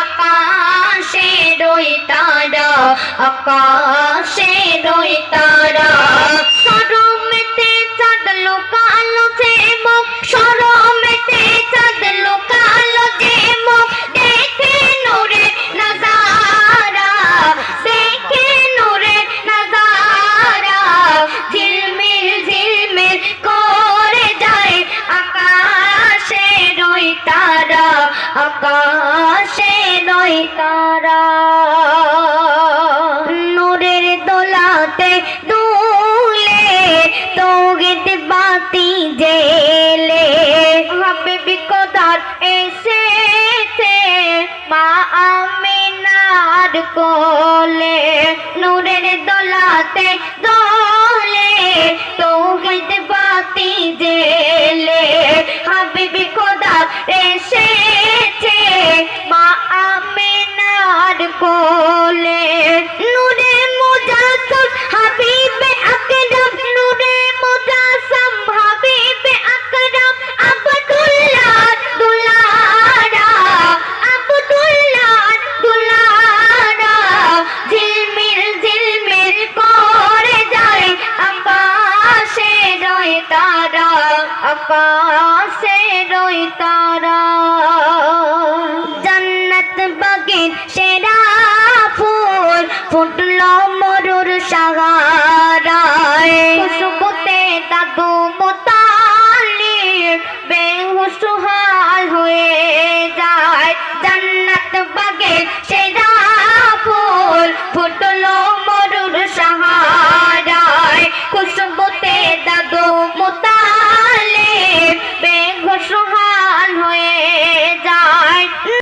আকাশে রই তারা, আকাশে রই তারা। শরমেতে চাঁদ লুকালো যে মুখ, শরমেতে চাঁদ লুকালো যে মুখ, দেখে নূরে নজারা, দেখে নূরে নজারা। ঝিলমিল ঝিলমিল করে যায় আকাশে রই তারা, আকাশে রই তারা। নূরের দোলাতে দুলে তৌহিদ বাতি জেলে, হাবিবি খোদার এসেছে মা আমিনার কোলে। নূরের দোলাতে দোলে তৌহিদ বাতি জেলে, হাবিবি খোদার এসেছে মা আমিনার কোলে। নূরে মুজাসসাম হাবিবে আকরাম, নূরে মুজাসসাম হাবিবে আকরাম। আব্দুল্লাহ দুলারা, আব্দুল্লাহ দুলারা। ঝিলমিল ঝিলমিল করে যায় আকাশে রই তারা, আকাশে রই তারা। জান্নাত বাগের সেরা ফুল ফুটলো মরুর সাহারায়, খুশবুতে দাগো